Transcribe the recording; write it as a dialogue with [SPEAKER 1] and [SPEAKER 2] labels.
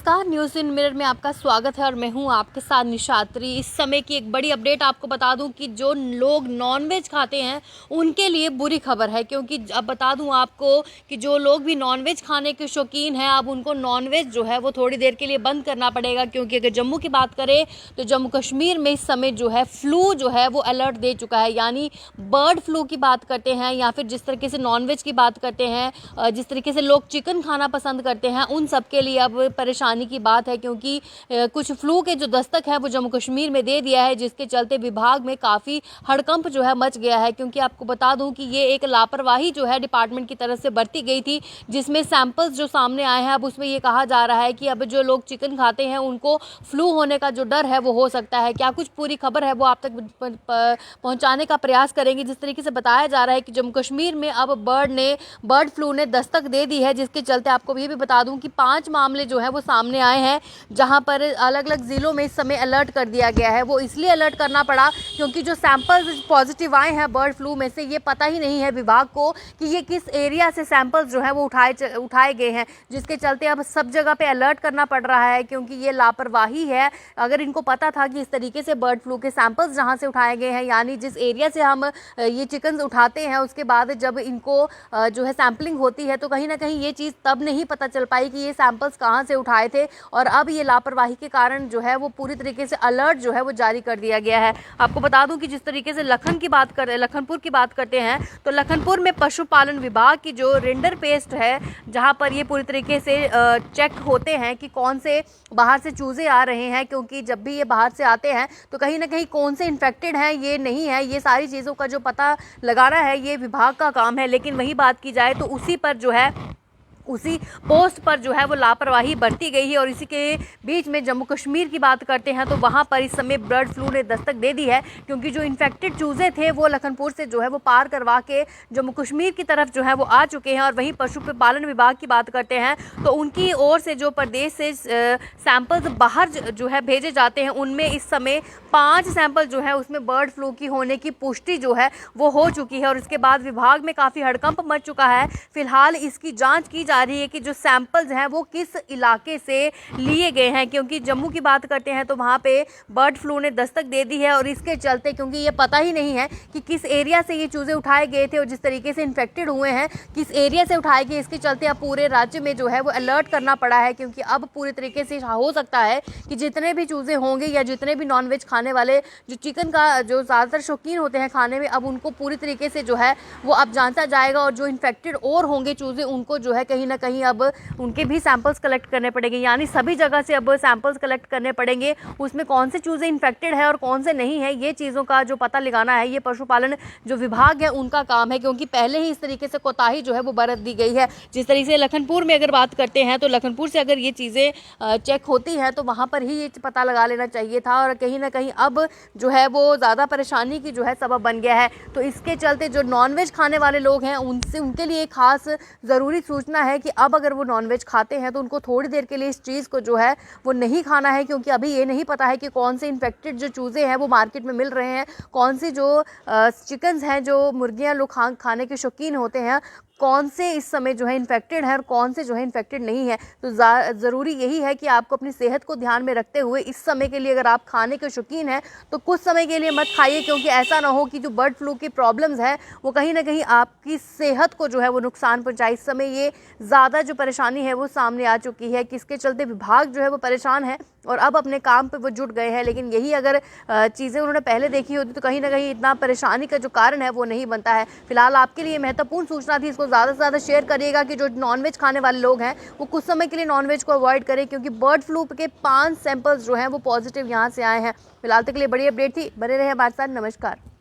[SPEAKER 1] नमस्कार, न्यूज़ इन मिरर में आपका स्वागत है और मैं हूं आपके साथ निशात्री। इस समय की एक बड़ी अपडेट आपको बता दूं कि जो लोग नॉनवेज खाते हैं उनके लिए बुरी खबर है, क्योंकि अब बता दूं आपको कि जो लोग भी नॉनवेज खाने के शौकीन हैं अब उनको नॉनवेज जो है वो थोड़ी देर के लिए बंद करना पड़ेगा। क्योंकि अगर जम्मू की बात करें तो जम्मू कश्मीर में इस समय जो है फ्लू जो है वो अलर्ट दे चुका है। यानी बर्ड फ्लू की बात करते हैं या फिर जिस तरीके से नॉनवेज की बात करते हैं, जिस तरीके से लोग चिकन खाना पसंद करते हैं, उन सब के लिए अब परेशानी की बात है। क्योंकि कुछ फ्लू के जो दस्तक है वो जम्मू कश्मीर में दे दिया है, जिसके चलते विभाग में काफ़ी हड़कंप जो है मच गया है। क्योंकि आपको बता दूं कि ये एक लापरवाही जो है डिपार्टमेंट की तरफ से बरती गई थी, जिसमें सैंपल्स जो सामने आए हैं अब उसमें ये कहा जा रहा है कि अब जो लोग चिकन खाते हैं उनको फ्लू होने का जो डर है वो हो सकता है। क्या कुछ पूरी खबर है वो आप तक पहुंचाने का प्रयास करेंगे। जिस तरीके से बताया जा रहा है कि जम्मू कश्मीर में अब बर्ड फ्लू ने दस्तक दे दी है, जिसके चलते आपको ये भी बता दूं कि 5 मामले जो है वो सामने आए हैं, जहां पर अलग अलग जिलों में इस समय अलर्ट कर दिया गया है। वो इसलिए अलर्ट करना पड़ा क्योंकि जो सैंपल्स पॉजिटिव आए हैं बर्ड फ्लू में से, ये पता ही नहीं है विभाग को कि ये किस एरिया से सैंपल्स जो है वो उठाए गए हैं, जिसके चलते अब सब जगह पे अलर्ट करना पड़ रहा है। क्योंकि ये लापरवाही है। अगर इनको पता था कि इस तरीके से बर्ड फ्लू के सैंपल्स जहाँ से उठाए गए हैं, यानी जिस एरिया से हम ये चिकन उठाते हैं, उसके बाद जब इनको जो है सैम्पलिंग होती है तो कहीं ना कहीं ये चीज़ तब नहीं पता चल पाई कि ये सैंपल्स कहाँ से उठाए थे। और अब ये लापरवाही के कारण जो है वो पूरी तरीके से अलर्ट जो है वो जारी कर दिया गया है। आपको बता दूं कि जिस तरीके से लखनपुर की बात करते हैं तो लखनपुर में पशुपालन विभाग की जो रेंडर पेस्ट है, जहां पर ये पूरी तरीके से चेक होते हैं कि कौन से बाहर से चूजे आ रहे हैं। क्योंकि जब भी ये बाहर से आते हैं तो कहीं ना कहीं कौन से इन्फेक्टेड हैं ये नहीं है, ये सारी चीज़ों का जो पता लगाना है ये विभाग का काम है। लेकिन वही बात की जाए तो उसी पोस्ट पर जो है वो लापरवाही बरती गई है। और इसी के बीच में जम्मू कश्मीर की बात करते हैं तो वहाँ पर इस समय बर्ड फ्लू ने दस्तक दे दी है। क्योंकि जो इन्फेक्टेड चूजे थे वो लखनपुर से जो है वो पार करवा के जम्मू कश्मीर की तरफ जो है वो आ चुके हैं। और वहीं पशुपालन विभाग की बात करते हैं तो उनकी ओर से जो प्रदेश से सैंपल्स बाहर जो है भेजे जाते हैं, उनमें इस समय 5 सैंपल जो है उसमें बर्ड फ्लू की होने की पुष्टि जो है वो हो चुकी है। और इसके बाद विभाग में काफ़ी हड़कंप मच चुका है। फिलहाल इसकी जाँच की जा रही है कि जो सैंपल्स हैं वो किस इलाके से लिए गए हैं। क्योंकि जम्मू की बात करते हैं तो वहाँ पे बर्ड फ्लू ने दस्तक दे दी है। और इसके चलते क्योंकि ये पता ही नहीं है कि किस एरिया से ये चूजे उठाए गए थे और जिस तरीके से इन्फेक्टेड हुए हैं किस एरिया से उठाए गए, इसके चलते अब पूरे राज्य में जो है वो अलर्ट करना पड़ा है। क्योंकि अब पूरी तरीके से हो सकता है कि जितने भी चूजे होंगे या जितने भी नॉनवेज खाने वाले जो चिकन का जो ज़्यादातर शौकीन होते हैं खाने में, अब उनको पूरी तरीके से जो है वो अब जांचा जाएगा। और जो इन्फेक्टेड और होंगे चूजे उनको जो है कहीं ना कहीं अब उनके भी सैंपल्स कलेक्ट करने पड़ेंगे। यानी सभी जगह से अब सैंपल्स कलेक्ट करने पड़ेंगे, उसमें कौन से चूजे इन्फेक्टेड है और कौन से नहीं है, ये चीज़ों का जो पता लगाना है ये पशुपालन जो विभाग है उनका काम है। क्योंकि पहले ही इस तरीके से कोताही जो है वो बरत दी गई है। जिस तरीके से लखनपुर में अगर बात करते हैं तो लखनपुर से अगर ये चीज़ें चेक होती हैं तो वहाँ पर ही ये पता लगा लेना चाहिए था। और कहीं ना कहीं अब जो है वो ज़्यादा परेशानी की जो है सबब बन गया है। तो इसके चलते जो नॉनवेज खाने वाले लोग हैं उनके लिए खास ज़रूरी सूचना है कि अब अगर वो नॉनवेज खाते हैं तो उनको थोड़ी देर के लिए इस चीज़ को जो है वो नहीं खाना है। क्योंकि अभी ये नहीं पता है कि कौन से इन्फेक्टेड जो चूज़े हैं वो मार्केट में मिल रहे हैं, कौन सी जो चिकन्स हैं जो मुर्गियाँ लोग खाने के शौकीन होते हैं, कौन से इस समय जो है इन्फेक्टेड है और कौन से जो है इन्फेक्टेड नहीं है। तो ज़रूरी यही है कि आपको अपनी सेहत को ध्यान में रखते हुए इस समय के लिए अगर आप खाने के शौकीन हैं तो कुछ समय के लिए मत खाइए। क्योंकि ऐसा ना हो कि जो बर्ड फ्लू की प्रॉब्लम्स है वो कहीं ना कहीं आपकी सेहत को जो है वो नुकसान पहुंचाए। इस समय ये ज़्यादा जो परेशानी है वो सामने आ चुकी है, किसके चलते विभाग जो है वो परेशान है और अब अपने काम पे वो जुट गए हैं। लेकिन यही अगर चीज़ें उन्होंने पहले देखी होती तो कहीं ना कहीं इतना परेशानी का जो कारण है वो नहीं बनता है। फिलहाल आपके लिए महत्वपूर्ण सूचना थी, इसको ज़्यादा से ज़्यादा शेयर करिएगा कि जो नॉनवेज खाने वाले लोग हैं वो कुछ समय के लिए नॉनवेज को अवॉइड करें। क्योंकि बर्ड फ्लू के 5 सैंपल्स जो हैं वो पॉजिटिव यहाँ से आए हैं। फिलहाल तक के लिए बड़ी अपडेट थी, बने रहे हमारे साथ। नमस्कार।